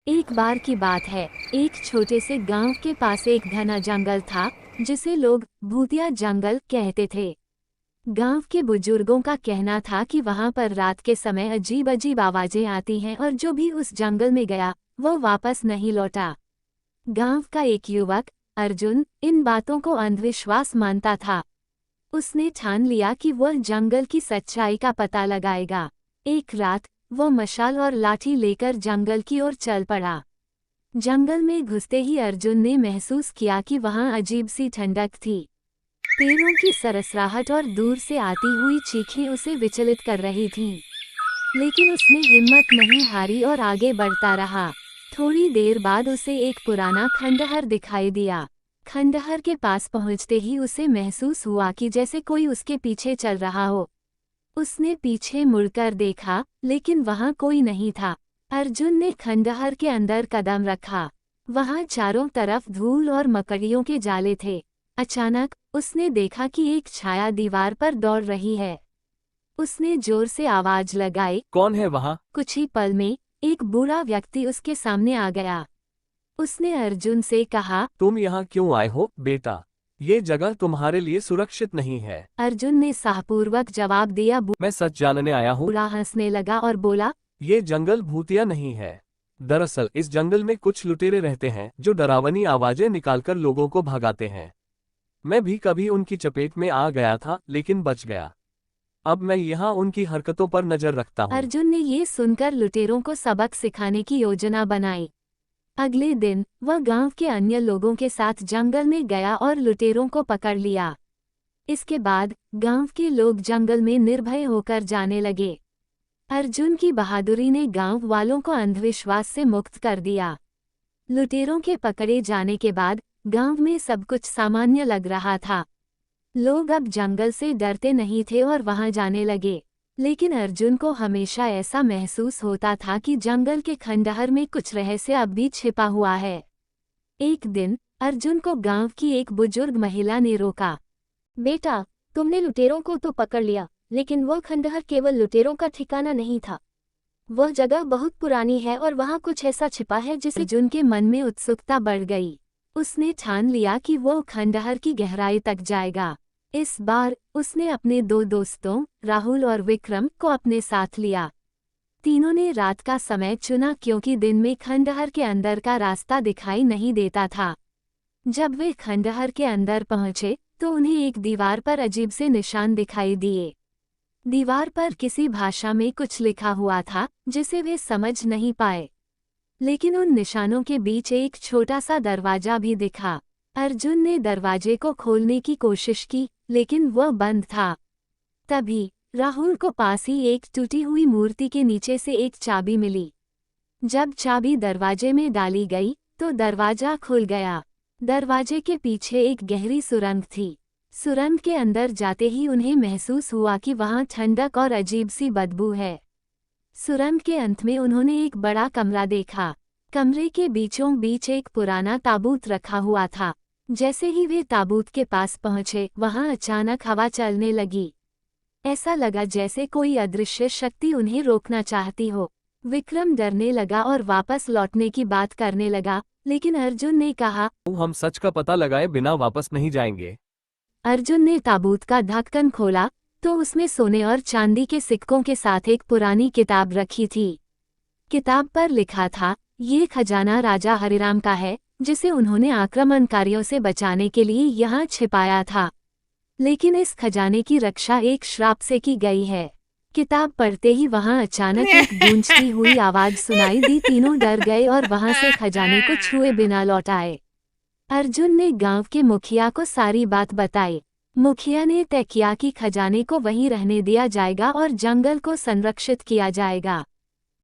एक बार की बात है, एक छोटे से गांव के पास एक घना जंगल था, जिसे लोग भूतिया जंगल कहते थे। गांव के बुजुर्गों का कहना था कि वहां पर रात के समय अजीब अजीब आवाजें आती हैं और जो भी उस जंगल में गया वो वापस नहीं लौटा। गांव का एक युवक अर्जुन इन बातों को अंधविश्वास मानता था। उसने ठान लिया कि वह जंगल की सच्चाई का पता लगाएगा। एक रात वो मशाल और लाठी लेकर जंगल की ओर चल पड़ा। जंगल में घुसते ही अर्जुन ने महसूस किया कि वहां अजीब सी ठंडक थी। पेड़ों की सरसराहट और दूर से आती हुई चीखें उसे विचलित कर रही थीं। लेकिन उसने हिम्मत नहीं हारी और आगे बढ़ता रहा। थोड़ी देर बाद उसे एक पुराना खंडहर दिखाई दिया। खंडहर के पास पहुंचते ही उसे महसूस हुआ कि जैसे कोई उसके पीछे चल रहा हो। उसने पीछे मुड़कर देखा, लेकिन वहां कोई नहीं था। अर्जुन ने खंडहर के अंदर कदम रखा। वहां चारों तरफ धूल और मकड़ियों के जाले थे। अचानक उसने देखा कि एक छाया दीवार पर दौड़ रही है। उसने जोर से आवाज लगाई, कौन है वहाँ? कुछ ही पल में एक बूढ़ा व्यक्ति उसके सामने आ गया। उसने अर्जुन से कहा, तुम यहाँ क्यों आए हो बेटा? ये जगह तुम्हारे लिए सुरक्षित नहीं है। अर्जुन ने साहपूर्वक जवाब दिया। मैं सच जानने आया हूँ। बूढ़ा हंसने लगा और बोला, ये जंगल भूतिया नहीं है। दरअसल इस जंगल में कुछ लुटेरे रहते हैं जो डरावनी आवाजें निकालकर लोगों को भगाते हैं। मैं भी कभी उनकी चपेट में आ गया था, लेकिन बच गया। अब मैं यहाँ उनकी हरकतों पर नजर रखता हूँ। अर्जुन ने ये सुनकर लुटेरों को सबक सिखाने की योजना बनाई। अगले दिन वह गांव के अन्य लोगों के साथ जंगल में गया और लुटेरों को पकड़ लिया। इसके बाद गांव के लोग जंगल में निर्भय होकर जाने लगे। अर्जुन की बहादुरी ने गांव वालों को अंधविश्वास से मुक्त कर दिया। लुटेरों के पकड़े जाने के बाद गांव में सब कुछ सामान्य लग रहा था। लोग अब जंगल से डरते नहीं थे और वहां जाने लगे। लेकिन अर्जुन को हमेशा ऐसा महसूस होता था कि जंगल के खंडहर में कुछ रहस्य अब भी छिपा हुआ है। एक दिन अर्जुन को गांव की एक बुजुर्ग महिला ने रोका। बेटा, तुमने लुटेरों को तो पकड़ लिया, लेकिन वह खंडहर केवल लुटेरों का ठिकाना नहीं था। वह जगह बहुत पुरानी है और वहां कुछ ऐसा छिपा है जिसे अर्जुन के मन में उत्सुकता बढ़ गई। उसने ठान लिया कि वो खंडहर की गहराई तक जाएगा। इस बार उसने अपने दो दोस्तों राहुल और विक्रम को अपने साथ लिया। तीनों ने रात का समय चुना क्योंकि दिन में खंडहर के अंदर का रास्ता दिखाई नहीं देता था। जब वे खंडहर के अंदर पहुंचे तो उन्हें एक दीवार पर अजीब से निशान दिखाई दिए। दीवार पर किसी भाषा में कुछ लिखा हुआ था जिसे वे समझ नहीं पाए। लेकिन उन निशानों के बीच एक छोटा सा दरवाजा भी दिखा। अर्जुन ने दरवाजे को खोलने की कोशिश की, लेकिन वह बंद था। तभी राहुल को पास ही एक टूटी हुई मूर्ति के नीचे से एक चाबी मिली। जब चाबी दरवाजे में डाली गई तो दरवाजा खुल गया। दरवाजे के पीछे एक गहरी सुरंग थी। सुरंग के अंदर जाते ही उन्हें महसूस हुआ कि वहां ठंडक और अजीब सी बदबू है। सुरंग के अंत में उन्होंने एक बड़ा कमरा देखा। कमरे के बीचों बीच एक पुराना ताबूत रखा हुआ था। जैसे ही वे ताबूत के पास पहुंचे, वहां अचानक हवा चलने लगी। ऐसा लगा जैसे कोई अदृश्य शक्ति उन्हें रोकना चाहती हो। विक्रम डरने लगा और वापस लौटने की बात करने लगा, लेकिन अर्जुन ने कहा, हम सच का पता लगाए बिना वापस नहीं जाएंगे। अर्जुन ने ताबूत का ढक्कन खोला तो उसमें सोने और चांदी के सिक्कों के साथ एक पुरानी किताब रखी थी। किताब पर लिखा था, ये खजाना राजा हरिराम का है, जिसे उन्होंने आक्रमणकारियों से बचाने के लिए यहाँ छिपाया था। लेकिन इस खजाने की रक्षा एक श्राप से की गई है। किताब पढ़ते ही वहां अचानक एक गूंजती हुई आवाज सुनाई दी। तीनों डर गए और वहां से खजाने को छुए बिना लौट आए। अर्जुन ने गांव के मुखिया को सारी बात बताई। मुखिया ने तय किया कि खजाने को वहीं रहने दिया जाएगा और जंगल को संरक्षित किया जाएगा।